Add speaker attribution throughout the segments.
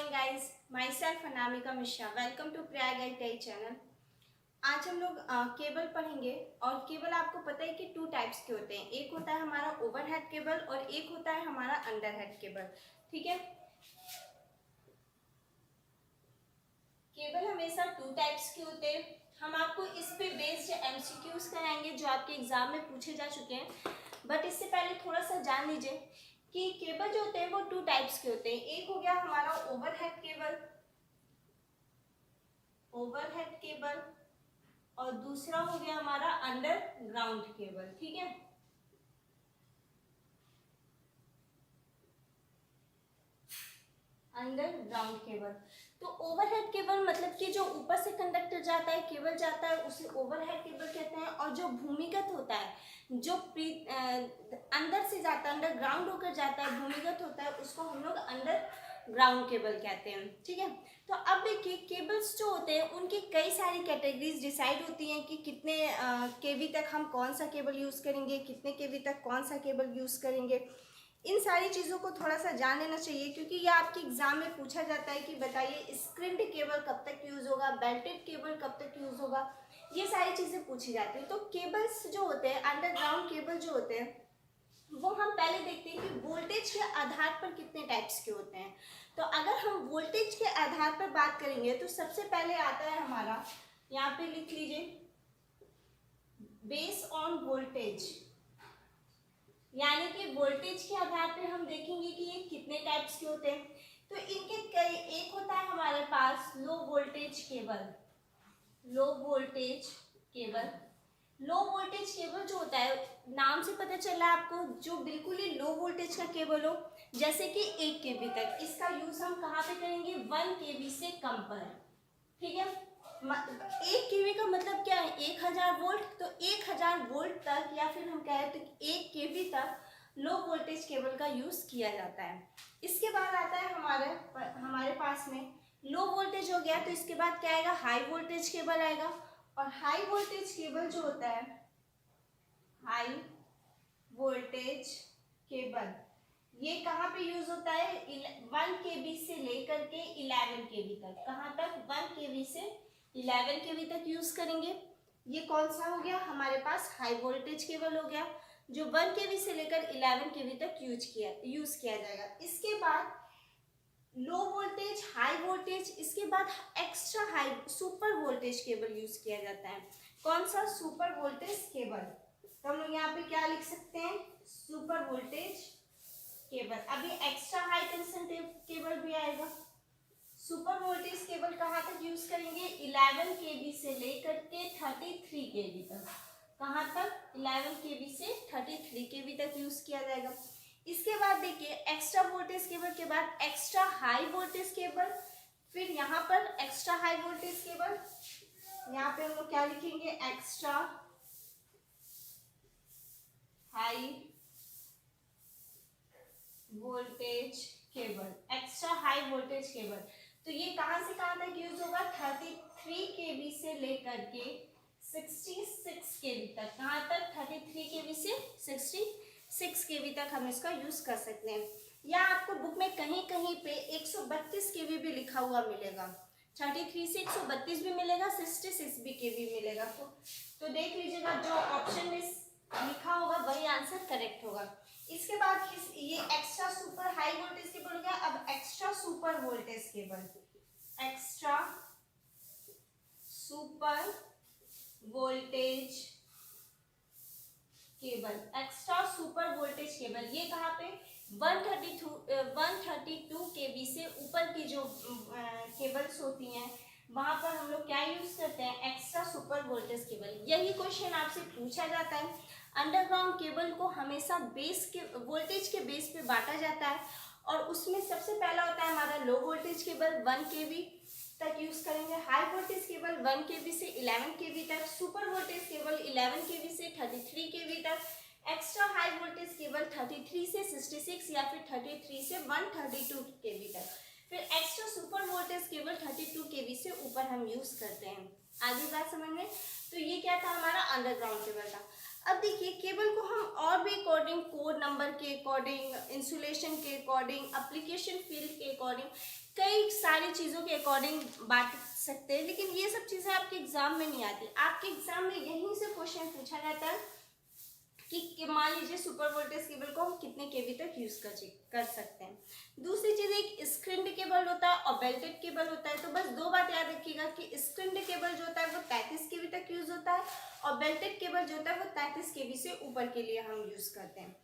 Speaker 1: Morning guys, myself Anamika Mishra. Welcome to Prayag I channel. आज हम लोग केबल पढ़ेंगे। और केबल आपको पता है कि टू टाइप्स के होते हैं। एक होता है हमारा ओवरहेड केबल और एक होता है हमारा अंडरहेड केबल। ठीक है, केबल हमेशा टू टाइप्स के होते हैं। हम आपको इस पे बेस्ड एमसीक्यूज कराएंगे जो आपके एग्जाम में पूछे जा चुके हैं। बट इससे पहले थोड़ा सा जान लीजिए कि केबल जो होते हैं वो टू टाइप्स के होते हैं। एक हो गया हमारा ओवरहेड केबल और दूसरा हो गया हमारा अंडरग्राउंड केबल। ठीक है, अंडरग्राउंड केबल। तो ओवरहेड केबल मतलब कि जो ऊपर से कंडक्टर जाता है, केबल जाता है, उसे ओवरहेड केबल कहते हैं। और जो भूमिगत होता है, जो अंदर से जाता है, अंडरग्राउंड होकर जाता है, भूमिगत होता है, उसको हम लोग अंडरग्राउंड केबल कहते हैं। ठीक है, तो अब देखिए केबल्स जो होते हैं उनकी कई सारी कैटेगरीज डिसाइड होती हैं कि कितने केवी तक हम कौन सा केबल यूज़ करेंगे, कितने केवी तक कौन सा केबल यूज़ करेंगे। इन सारी चीज़ों को थोड़ा सा जान लेना चाहिए क्योंकि ये आपके एग्जाम में पूछा जाता है कि बताइए स्क्रिप्ड केबल कब तक यूज़ होगा, बेल्टेड केबल कब तक यूज़ होगा। ये सारी चीज़ें पूछी जाती हैं। तो केबल्स जो होते हैं, अंडरग्राउंड केबल जो होते हैं, वो हम पहले देखते हैं कि वोल्टेज के आधार पर कितने टाइप्स के होते हैं। तो अगर हम वोल्टेज के आधार पर बात करेंगे तो सबसे पहले आता है हमारा, यहाँ पे लिख लीजिए, बेस ऑन वोल्टेज। यानी कि वोल्टेज के आधार पर हम देखेंगे कि ये कितने टाइप्स के होते हैं। तो इनके कई, एक होता है हमारे पास low voltage cable. Low voltage cable जो होता है, नाम से पता चल रहा है आपको, जो बिल्कुल ही लो वोल्टेज का केबल हो, जैसे कि 1 केवी तक। इसका यूज हम कहाँ पे करेंगे? 1 केवी से कम पर। ठीक है, 1 केवी का मतलब क्या है? 1000 वोल्ट। तो 1000 वोल्ट तक, या फिर हम कहें तो 1 केवी तक लो वोल्टेज केबल का यूज किया जाता है। इसके बाद आता है हमारे पास में लो वोल्टेज हो गया, तो इसके बाद क्या आएगा? हाई वोल्टेज केबल आएगा। और हाई वोल्टेज केबल जो होता है, हाई वोल्टेज केबल, ये कहाँ पे यूज होता है? 1 केवी से लेकर के 11 केवी तक। कहाँ तक? 1 केवी से 11 केवी तक यूज करेंगे। ये कौन सा हो गया? हमारे पास हाई वोल्टेज केबल हो गया, जो 1 केवी से लेकर 11 केवी तक यूज किया जाएगा। इसके बाद लो वोल्टेज, हाई वोल्टेज, इसके बाद extra high super voltage cable use किया जाता है। कौन सा? Super voltage cable. तो हम लोग यहाँ पे क्या लिख सकते हैं? Super voltage cable. अभी एक्स्ट्रा हाई टेंशन केबल भी आएगा। सुपर वोल्टेज केबल कहाँ तक यूज करेंगे? 11 केवी से लेकर के 33 केवी तक। कहाँ तक? 11 केवी से 33 केवी तक यूज किया जाएगा। इसके बाद देखिए एक्स्ट्रा वोल्टेज केबल के बाद एक्स्ट्रा हाई वोल्टेज केबल, फिर यहाँ पर एक्स्ट्रा हाई वोल्टेज केबल, यहाँ पे हम लोग क्या लिखेंगे? Extra high voltage cable. Extra high voltage cable, तो ये कहां से कहां तक यूज होगा? 33 केवी से लेकर के 66 केवी तक। कहां तक? 33 केवी से 66 केवी तक हम इसका यूज कर सकते हैं। या आपको बुक में कहीं कहीं पे 132 केवी भी लिखा हुआ मिलेगा। 33 से 132 भी मिलेगा, 66 भी केवी मिलेगा। तो देख लीजिएगा, जो ऑप्शन में लिखा होगा वही आंसर करेक्ट होगा। इसके बाद ये extra super high voltage cable हो गया। अब extra super voltage cable, extra super voltage cable, extra super voltage cable, ये कहाँ पे? 132 केवी से ऊपर की जो केबल्स होती हैं वहां पर हम लोग क्या यूज करते हैं? Extra super voltage cable. यही क्वेश्चन आपसे पूछा जाता है। अंडरग्राउंड केबल को हमेशा बेस के वोल्टेज के बेस पे बांटा जाता है, और उसमें सबसे पहला होता है हमारा लो वोल्टेज केबल, 1 केवी तक यूज करेंगे। हाई वोल्टेज केबल 1 केवी से 11 केवी तक। सुपर वोल्टेज केबल 11 केवी से 33 केवी तक। एक्स्ट्रा हाई वोल्टेज केबल 33 से 66 या फिर 33 से 132 केवी तक। फिर एक्स्ट्रा सुपर वोल्टेज केबल 32 केवी से ऊपर हम यूज करते हैं। आगे बात समझ में? तो ये क्या था? हमारा अंडरग्राउंड केबल था। अब देखिए केबल को हम और भी अकॉर्डिंग कोड नंबर के अकॉर्डिंग, इंसुलेशन के अकॉर्डिंग, एप्लीकेशन फील्ड के अकॉर्डिंग, कई सारी चीज़ों के अकॉर्डिंग बांट सकते हैं, लेकिन ये सब चीज़ें आपके एग्जाम में नहीं आती। आपके एग्जाम में यहीं से क्वेश्चन पूछा जाता है कि मान लीजिए सुपर वोल्टेज केबल को हम कितने केवी तक यूज कर सकते हैं। दूसरी चीज एक स्क्रीन्ड केबल होता है और बेल्टेड केबल होता है। तो बस दो बात याद रखिएगा कि स्क्रीन्ड केबल जो होता है वो 33 केवी तक यूज होता है और बेल्टेड केबल जो होता है वो 33 केवी से ऊपर के लिए हम यूज करते हैं।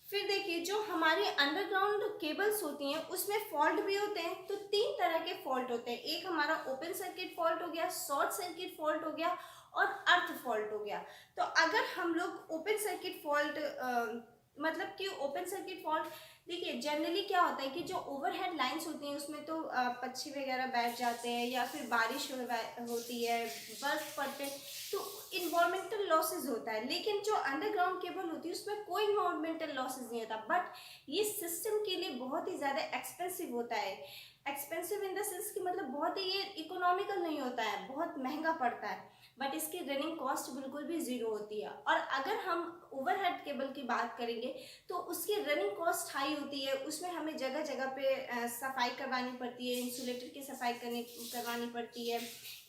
Speaker 1: फिर देखिए जो हमारी अंडरग्राउंड केबल्स होती हैं उसमें फॉल्ट भी होते हैं। तो 3 तरह के फॉल्ट होते हैं, एक हमारा ओपन सर्किट फॉल्ट हो गया, शॉर्ट सर्किट फॉल्ट हो गया और अर्थ फॉल्ट हो गया। तो अगर हम लोग ओपन सर्किट फॉल्ट मतलब कि ओपन सर्किट फॉल्ट देखिए जनरली क्या होता है कि जो ओवरहेड लाइंस होती हैं उसमें तो पक्षी वगैरह बैठ जाते हैं या फिर बारिश होती है, बर्फ पड़ते हैं, तो इन्वायरमेंटल लॉसेज होता है। लेकिन जो अंडरग्राउंड केबल होती है उसमें कोई इन्वायरमेंटल लॉसेज नहीं होता, बट ये सिस्टम के लिए बहुत ही ज़्यादा एक्सपेंसिव होता है। एक्सपेंसिव इन द सेंस कि मतलब बहुत ही ये इकोनॉमिकल नहीं होता है, बहुत महंगा पड़ता है, बट इसकी रनिंग कॉस्ट बिल्कुल भी ज़ीरो होती है। और अगर हम ओवरहेड केबल की बात करेंगे तो उसकी रनिंग कॉस्ट हाई होती है, उसमें हमें जगह जगह पे सफाई करवानी पड़ती है, इंसुलेटर की सफाई करवानी पड़ती है,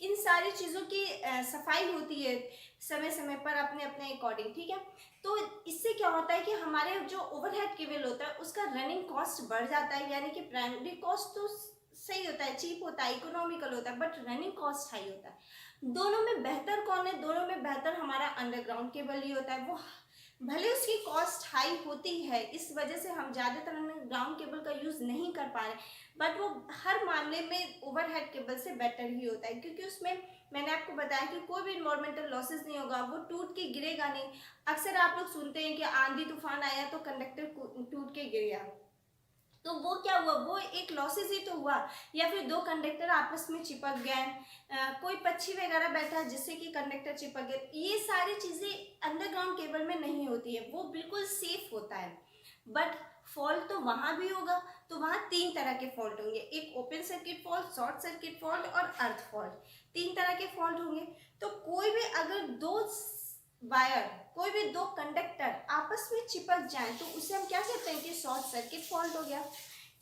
Speaker 1: इन सारी चीज़ों की सफाई होती है समय समय पर अपने अपने अकॉर्डिंग, ठीक है। तो इससे क्या होता है कि हमारे जो ओवरहेड केबल होता है उसका रनिंग कॉस्ट बढ़ जाता है, यानी कि प्राइमरी कॉस्ट तो सही होता है, चीप होता है, इकोनॉमिकल होता है, बट रनिंग कॉस्ट हाई होता है। दोनों में बेहतर कौन है? दोनों में बेहतर हमारा अंडरग्राउंड केबल ही होता है। वो भले उसकी कॉस्ट हाई होती है, इस वजह से हम ज़्यादातर अंडरग्राउंड केबल का यूज़ नहीं कर पा रहे, बट वो हर मामले में ओवरहेड केबल से बेटर ही होता है, क्योंकि उसमें मैंने आपको बताया कि कोई भी इन्वायरमेंटल लॉसेस नहीं होगा, वो टूट के गिरेगा नहीं। अक्सर आप लोग सुनते हैं कि आंधी तूफान आया तो कंडक्टर टूट के गिर गया, तो वो क्या हुआ? वो एक लॉसेस ही तो हुआ, या फिर दो कंडक्टर आपस में चिपक गए, कोई पक्षी वगैरह बैठा जिससे कि कंडक्टर चिपक गए। ये सारी चीज़ें अंडरग्राउंड केबल में नहीं होती है, वो बिल्कुल सेफ होता है। बट फॉल्ट तो वहाँ भी होगा, तो वहाँ 3 तरह के फॉल्ट होंगे, एक open circuit fault, short circuit fault और अर्थ फॉल्ट, 3 तरह के फॉल्ट होंगे। तो कोई भी अगर दो वायर, कोई भी दो कंडक्टर आपस में चिपक जाए तो उसे हम क्या कहते हैं कि शॉर्ट सर्किट फॉल्ट हो गया।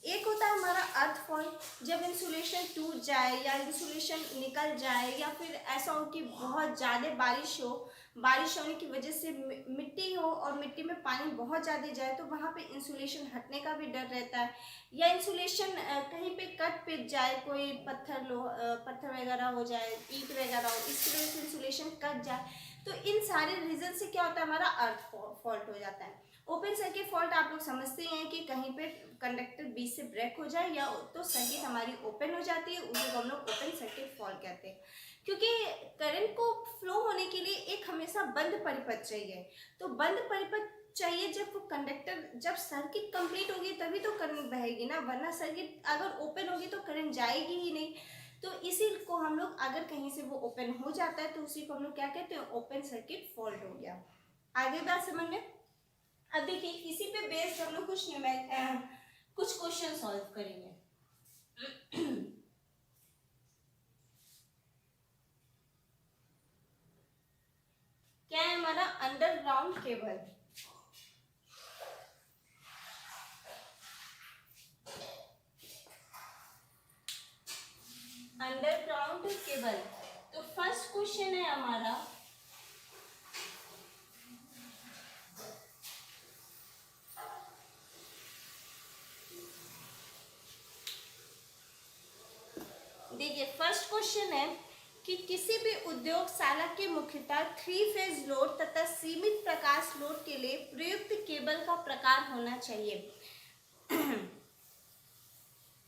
Speaker 1: एक होता है हमारा अर्थ फॉल्ट, जब इंसुलेशन टूट जाए या इंसुलेशन निकल जाए या फिर ऐसा हो कि बहुत ज़्यादा बारिश हो, बारिश होने की वजह से मिट्टी हो और मिट्टी में पानी बहुत ज़्यादा जाए तो वहाँ पे इंसुलेशन हटने का भी डर रहता है, या इंसुलेशन कहीं पे कट पिट जाए, कोई पत्थर वगैरह हो जाए, ईंट वगैरह हो, इसकी वजह से इंसुलेशन कट जाए, तो इन सारे रीजन से क्या होता है हमारा अर्थ फॉल्ट हो जाता है। ओपन सर्किट फॉल्ट आप लोग समझते हैं कि कहीं पे कंडक्टर बीच से ब्रेक हो जाए या तो सर्किट हमारी ओपन हो जाती है, उसे हम लोग ओपन सर्किट फॉल्ट कहते हैं। क्योंकि करंट को फ्लो होने के लिए एक हमेशा बंद परिपथ चाहिए, तो बंद परिपथ चाहिए जब वो कंडक्टर, जब सर्किट कंप्लीट होगी तभी तो करंट बहेगी ना, वरना सर्किट अगर ओपन होगी तो करंट जाएगी ही नहीं। तो इसी को हम लोग अगर कहीं से वो ओपन हो जाता है तो उसी को हम लोग क्या कहते हैं? ओपन सर्किट फॉल्ट हो गया। आगे बात समझ में? अब देखिए इसी पे बेस्ड हम लोग कुछ क्वेश्चन सॉल्व करेंगे। क्या है हमारा अंडरग्राउंड केबल। अंडरग्राउंड केबल, तो फर्स्ट क्वेश्चन है हमारा देखिए फर्स्ट क्वेश्चन है कि किसी भी उद्योगशाला के मुख्यतः 3 फेज लोड तथा सीमित प्रकाश लोड के लिए प्रयुक्त केबल का प्रकार होना चाहिए।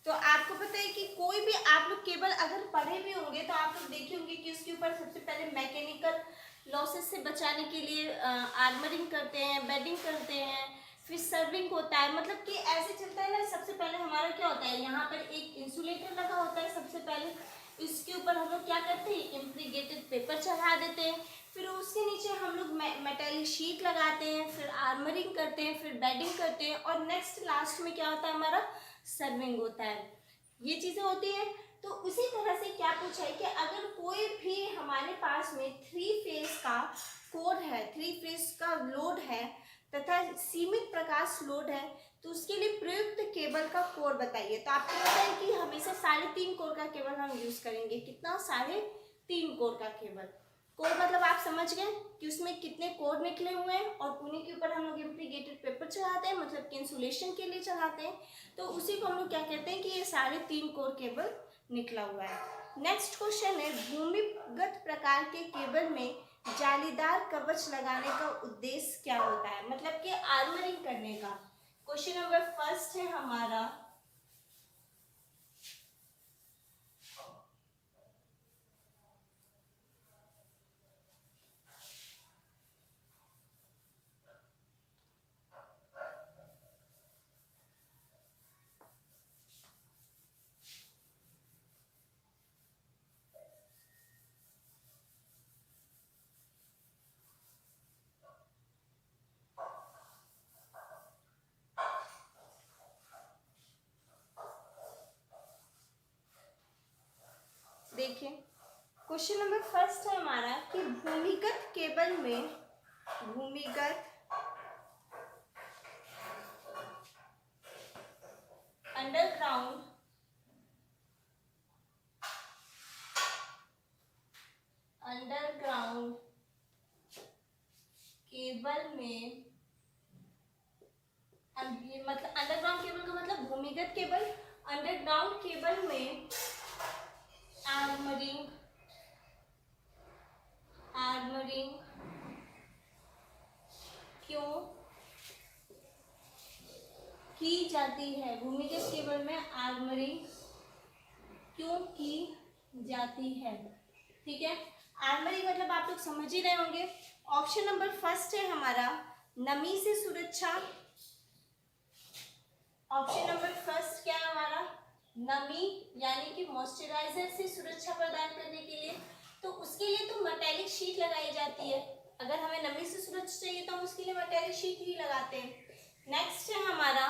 Speaker 1: तो आपको पता है कि कोई भी आप लोग केबल अगर पढ़े भी होंगे तो आप लोग देखे होंगे कि उसके ऊपर सबसे पहले मैकेनिकल लॉसेस से बचाने के लिए आर्मरिंग करते हैं, बेडिंग करते हैं, फिर सर्विंग होता है, मतलब कि ऐसे चलता है ना। सबसे पहले हमारा क्या होता है, यहाँ पर एक इंसुलेटर लगा होता है, सबसे पहले इसके ऊपर हम लोग क्या करते हैं, इम्प्रीगेटेड पेपर चढ़ा देते हैं, फिर उसके नीचे हम लोग मेटल शीट लगाते हैं, फिर आर्मरिंग करते हैं, फिर बेडिंग करते हैं, और नेक्स्ट लास्ट में क्या होता है हमारा सर्विंग होता है। ये चीजें होती हैं। तो उसी तरह से क्या पूछा है कि अगर कोई भी हमारे पास में 3 फेज का कोर है, 3 फेज का लोड है तथा सीमित प्रकाश लोड है, तो उसके लिए प्रयुक्त केबल का कोर बताइए। तो आपको पता है कि हमेशा 3.5 कोर का केबल हम यूज करेंगे। कितना? 3.5 कोर का केबल। कोर मतलब आप समझ गए कि उसमें कितने कोर निकले हुए हैं, और उन्हीं के ऊपर हम लोग इम्प्लीकेटेड पेपर चढ़ाते हैं, मतलब कि इंसुलेशन के लिए चढ़ाते हैं। तो उसी को हम लोग क्या कहते हैं कि ये 3.5 कोर केबल निकला हुआ है। नेक्स्ट क्वेश्चन है, भूमिगत प्रकार के केबल में जालीदार कवच लगाने का उद्देश्य क्या होता है? मतलब कि आर्मरिंग करने का। क्वेश्चन नंबर फर्स्ट है हमारा, देखिए क्वेश्चन नंबर फर्स्ट है हमारा कि भूमिगत केबल में, भूमिगत अंडरग्राउंड केबल में, मतलब अंडरग्राउंड केबल का मतलब भूमिगत केबल, अंडरग्राउंड केबल में आर्मरिंग क्यों की जाती है? भूमिगत केबल में आर्मरिंग क्यों की जाती है? ठीक है, आर्मरिंग मतलब आप लोग समझ ही रहे होंगे। ऑप्शन नंबर फर्स्ट है हमारा, नमी से सुरक्षा। ऑप्शन नंबर फर्स्ट क्या है हमारा? नमी यानी कि मॉइस्चराइजर से सुरक्षा प्रदान करने के लिए। तो उसके लिए तो मेटेलिक शीट लगाई जाती है। अगर हमें नमी से सुरक्षा चाहिए तो हम उसके लिए मेटेलिक शीट ही लगाते हैं। नेक्स्ट है हमारा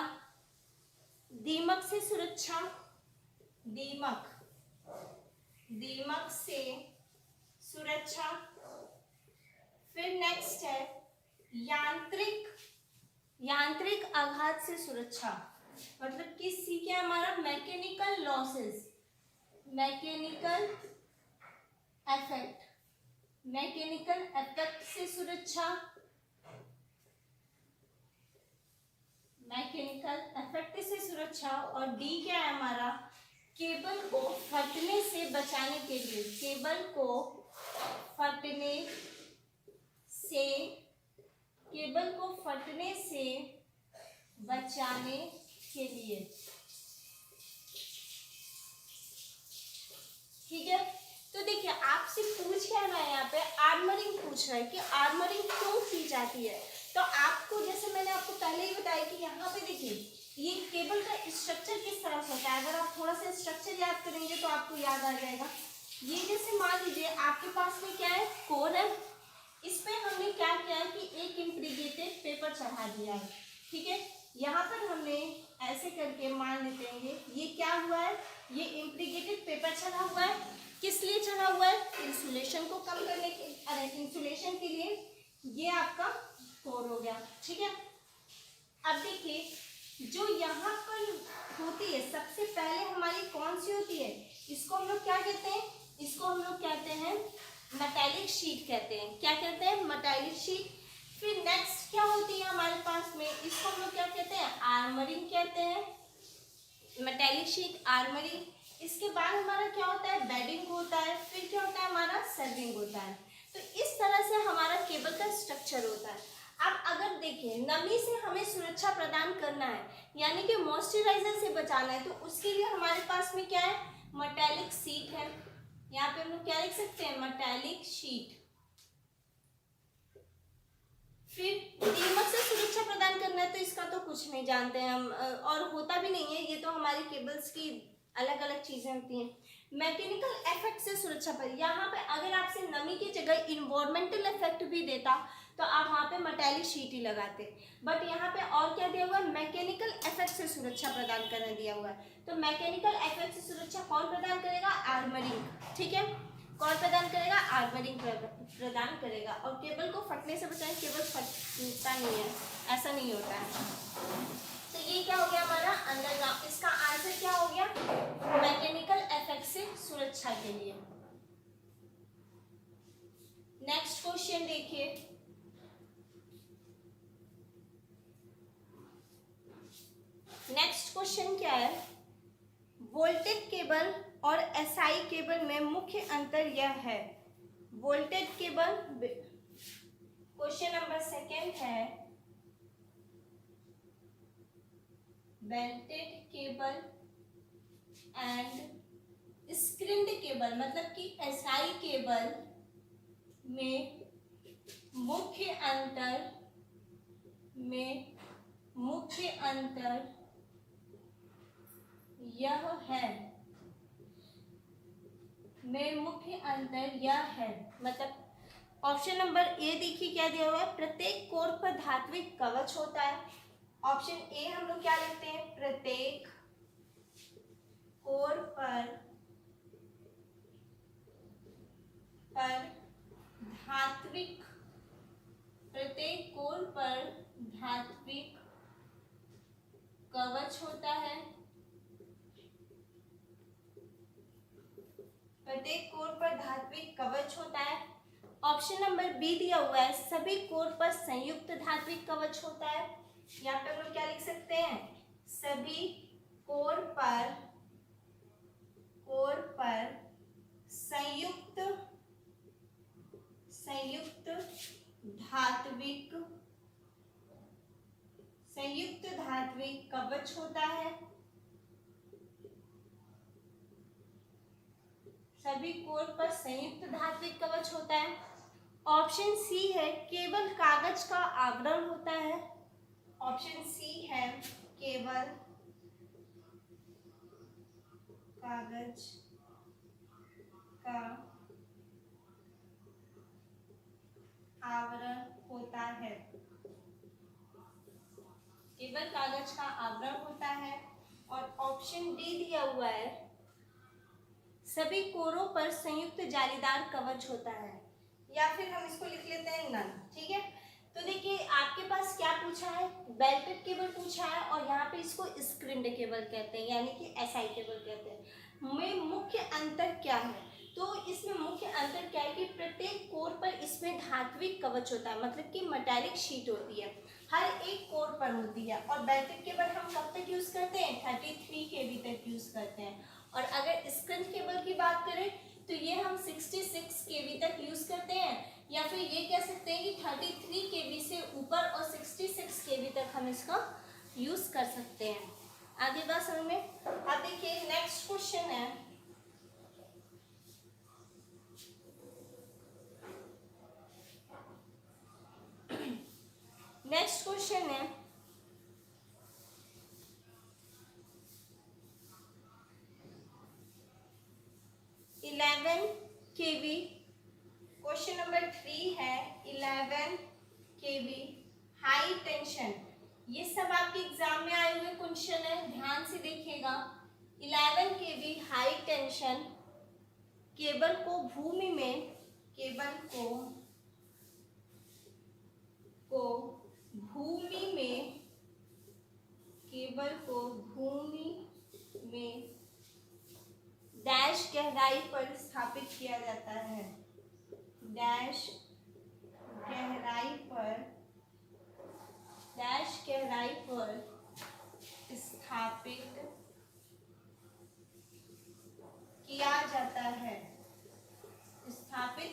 Speaker 1: दीमक से सुरक्षा। दीमक से सुरक्षा। फिर नेक्स्ट है यांत्रिक आघात से सुरक्षा। मतलब कि सी क्या हमारा? मैकेनिकल लॉसेस, मैकेनिकल इफेक्ट से सुरक्षा, मैकेनिकल इफेक्ट से सुरक्षा। और डी क्या है हमारा? केबल को फटने से बचाने के लिए, केबल को फटने से बचाने के लिए। ठीक है, तो देखिए आपसे पूछ क्या रहा है यहाँ पे? आर्मरिंग पूछ रहा है कि आर्मरिंग क्यों की जाती है। तो आपको, जैसे मैंने आपको पहले ही बताया कि यहाँ पे देखिए ये केबल का स्ट्रक्चर किस तरह से होता है। अगर आप थोड़ा सा स्ट्रक्चर याद करेंगे तो आपको याद आ जाएगा। ये जैसे मान लीजिए आपके पास में क्या है? कोर है। इस पे हमने क्या किया है कि एक इम्प्रीगेटेड पेपर चढ़ा दिया है। ठीक है, यहाँ पर हमने ऐसे करके मान लेते हैं ये क्या हुआ है? ये इम्प्रीगेटेड पेपर चढ़ा हुआ है। किस लिए चढ़ा हुआ है? इंसुलेशन को कम करने के, इंसुलेशन के लिए। ये आपका कोर हो गया। ठीक है, अब देखिए जो यहाँ पर होती है सबसे पहले हमारी कौन सी होती है? इसको हम लोग क्या कहते हैं? इसको हम लोग कहते हैं मेटालिक शीट कहते हैं। क्या कहते हैं? Metallic sheet. फिर नेक्स्ट क्या होती है हमारे पास में? इसको हम लोग क्या कहते हैं? आर्मरिंग कहते हैं। Metallic sheet, armouring. इसके बाद हमारा क्या होता है? बेडिंग होता है। फिर क्या होता है? हमारा सर्विंग होता है। तो इस तरह से हमारा केबल का स्ट्रक्चर होता है। अब अगर देखिए नमी से हमें सुरक्षा प्रदान करना है, यानी कि मॉइस्चराइजर से बचाना है, तो उसके लिए हमारे पास में क्या है? मेटालिक शीट है। यहाँ पे हम लोग क्या लिख सकते हैं? Metallic sheet. फिर दीमक से सुरक्षा प्रदान करना है, तो इसका तो कुछ नहीं जानते हैं हम, और होता भी नहीं है। ये तो हमारी केबल्स की अलग अलग चीजें होती हैं। मैकेनिकल इफेक्ट से सुरक्षा पर, यहाँ पे अगर आपसे नमी की जगह इन्वायरमेंटल इफेक्ट भी देता तो आप वहाँ पे मेटालिक शीट ही लगाते। बट यहाँ पे और क्या दिया हुआ है? मैकेनिकल इफेक्ट से सुरक्षा प्रदान करने दिया हुआ है। तो मैकेनिकल इफेक्ट से सुरक्षा कौन प्रदान करेगा? आर्मरिंग। ठीक है, कौन प्रदान करेगा, आर्मरिंग प्रदान करेगा। और केबल को फटने से बचाएं, केबल फटता नहीं है, ऐसा नहीं होता है। तो ये क्या हो गया हमारा अंडरग्राउंड, इसका आंसर क्या हो गया, मैकेनिकल इफेक्ट से सुरक्षा के लिए। नेक्स्ट क्वेश्चन देखिए, नेक्स्ट क्वेश्चन क्या है, वोल्टेज केबल और एसआई केबल में मुख्य अंतर यह है। Voltage cable, question number second है, belted cable and screened cable, मतलब कि एसआई केबल में मुख्य अंतर यह है, मतलब ऑप्शन नंबर ए देखिए क्या दिया हुआ है, प्रत्येक कोर पर धात्विक कवच होता है। ऑप्शन ए हम लोग क्या लिखते हैं, प्रत्येक कोर पर धात्विक कवच होता है। प्रत्येक कोर पर धात्विक कवच होता है। ऑप्शन नंबर बी दिया हुआ है, सभी कोर पर संयुक्त धात्विक कवच होता है। यहाँ पे हम लोग क्या लिख सकते हैं, सभी कोर पर संयुक्त धात्विक कवच होता है। सभी कोर पर संयुक्त धात्विक कवच होता है। ऑप्शन सी है, केवल कागज का आवरण होता है। ऑप्शन सी है, केवल कागज का आवरण होता है। केवल कागज का आवरण होता है। और ऑप्शन डी दिया हुआ है, सभी कोरों पर संयुक्त जालीदार कवच होता है, या फिर हम इसको लिख लेते हैं नन। ठीक है, तो देखिए आपके पास क्या पूछा है, बेल्टेड केबल पूछा है और यहाँ पे इसको स्क्रीन्ड केबल कहते हैं, यानी कि एसआई केबल कहते हैं। में मुख्य अंतर क्या है, तो इसमें मुख्य अंतर क्या है कि प्रत्येक कोर पर इसमें धात्विक कवच होता है, मतलब कि मेटालिक शीट होती है, हर एक कोर पर होती है। और बेल्टेड केबल हम कब तक यूज करते हैं, 33 kV तक यूज करते हैं। और अगर स्क्रीन्ड केबल की बात करें तो ये हम 66 kV तक यूज करते हैं, या फिर ये कह सकते हैं कि 33 kV से ऊपर और 66 kV तक हम इसका यूज कर सकते हैं। आगे बात समझ में। अब देखिए नेक्स्ट क्वेश्चन है, नेक्स्ट क्वेश्चन है 11 kV। क्वेश्चन नंबर 3 है 11 kV हाई टेंशन। ये सब आपके एग्जाम में आए हुए क्वेश्चन है, ध्यान से देखिएगा। 11 kV हाई टेंशन केबल को भूमि में डैश गहराई पर स्थापित किया जाता है। डैश गहराई पर स्थापित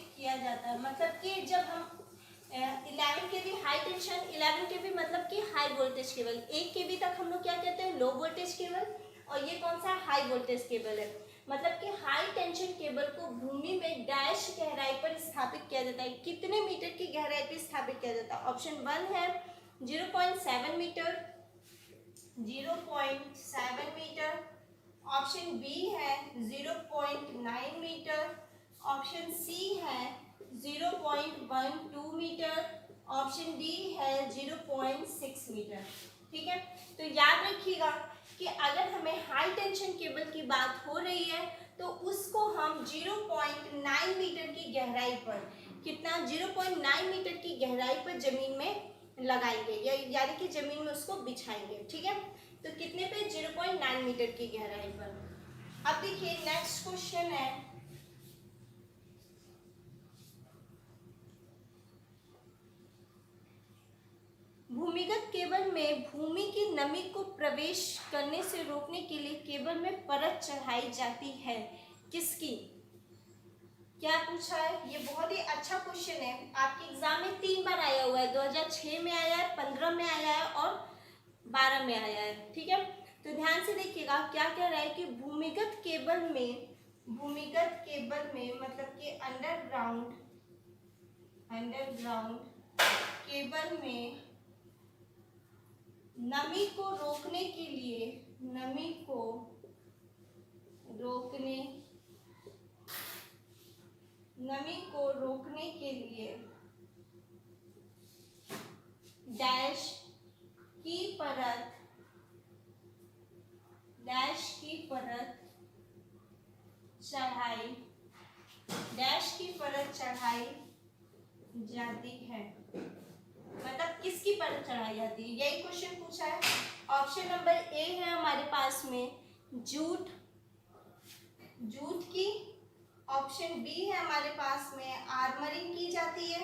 Speaker 1: किया जाता है। मतलब कि जब हम 11 kV हाई टेंशन, 11 kV मतलब कि हाई वोल्टेज केबल, 1 kV तक हम लोग क्या कहते हैं, लो वोल्टेज केबल, और ये कौन सा हाई वोल्टेज केबल है। मतलब कि हाई टेंशन केबल को भूमि में डैश गहराई पर स्थापित किया जाता है। कितने मीटर की गहराई पर स्थापित किया जाता है, ऑप्शन 1 है 0.7 मीटर, 0.7 मीटर। ऑप्शन बी है 0.9 मीटर। ऑप्शन सी है 0.12 मीटर। ऑप्शन डी है 0.6 मीटर। ठीक है, तो याद रखिएगा कि अगर हमें हाई टेंशन केबल की बात हो रही है तो उसको हम 0.9 मीटर की गहराई पर, कितना 0.9 मीटर की गहराई पर जमीन में लगाएंगे, यानी कि जमीन में उसको बिछाएंगे। ठीक है, तो कितने पे, 0.9 मीटर की गहराई पर। अब देखिए नेक्स्ट क्वेश्चन है, भूमिगत केबल में भूमि की नमी को प्रवेश करने से रोकने के लिए केबल में परत चढ़ाई जाती है, किसकी? क्या पूछा है, ये बहुत ही अच्छा क्वेश्चन है, आपके एग्जाम में 3 बार आया हुआ है, 2006 में आया है, 15 में आया है और 12 में आया है। ठीक है, तो ध्यान से देखिएगा क्या कह रहा है कि भूमिगत केबल में मतलब कि अंडरग्राउंड केबल में नमी को रोकने के लिए डैश की परत चढ़ाई जाती है, मतलब किसकी परत चढ़ाई जाती है, यही क्वेश्चन पूछा है। ऑप्शन नंबर ए है हमारे पास में जूट की, ऑप्शन बी है हमारे पास में आर्मरिंग की जाती है।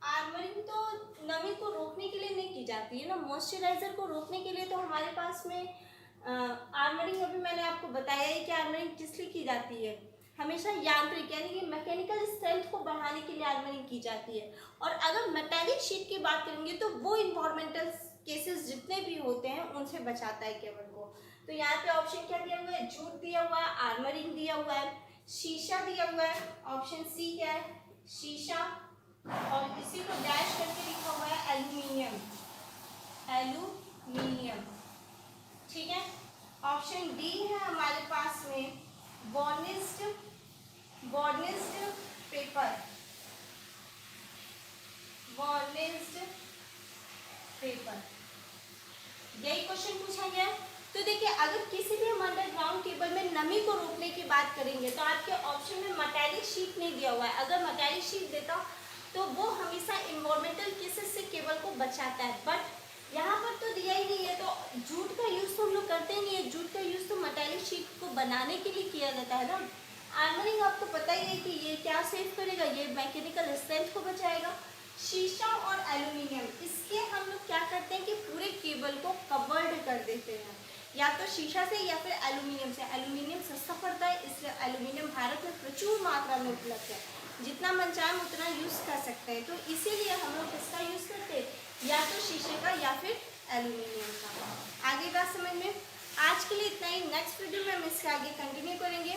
Speaker 1: आर्मरिंग तो नमी को रोकने के लिए नहीं की जाती है ना, मॉइस्चराइजर को रोकने के लिए तो हमारे पास में आर्मरिंग, अभी मैंने आपको बताया है कि आर्मरिंग किस लिए की जाती है, हमेशा यांत्रिक यानी कि मैकेनिकल स्ट्रेंथ को बढ़ाने के लिए आर्मरिंग की जाती है। और अगर मेटालिक शीट की बात करेंगे तो वो इन्वायरमेंटल केसेस जितने भी होते हैं उनसे बचाता है केबल को। तो यहाँ पे ऑप्शन क्या दिया हुआ है, जूट दिया हुआ है, आर्मरिंग दिया हुआ है, शीशा दिया हुआ है, ऑप्शन सी क्या है, शीशा, और इसी को डैश करके लिखा हुआ है एल्यूमिनियम। ठीक है, ऑप्शन डी है हमारे पास में वार्निश्ड पेपर, यही क्वेश्चन पूछा गया। तो देखिए अगर किसी भी हम अंडरग्राउंड केबल में नमी को रोकने की बात करेंगे तो आपके ऑप्शन में मेटालिक शीट नहीं दिया हुआ है, अगर मेटालिक शीट देता तो वो हमेशा इन्वायरमेंटल केसेस से केबल को बचाता है, बट यहाँ पर तो दिया ही नहीं है। तो जूट का यूज़ तो हम लोग करते ही नहीं है, जूट का यूज़ तो मेटालिक शीट को बनाने के लिए किया जाता है ना। आर्मरिंग आपको पता ही है कि ये क्या सेव करेगा, ये मैकेनिकल स्ट्रेंथ को बचाएगा। शीशा और एल्यूमिनियम, इसके हम लोग क्या करते हैं कि पूरे केबल को कवर्ड कर देते हैं, या तो शीशा से या फिर एल्यूमिनियम से। एल्यूमिनियम सस्ता पड़ता है, इसलिए एल्यूमिनियम भारत में प्रचुर मात्रा में उपलब्ध है, जितना मन चाहे उतना यूज़ कर सकते हैं। तो इसीलिए हम लोग इसका यूज़ करते हैं, या तो शीशे का या फिर एल्यूमिनियम का। आगे बात समझ में, आज के लिए इतना ही, नेक्स्ट वीडियो में हम इसके आगे कंटिन्यू करेंगे।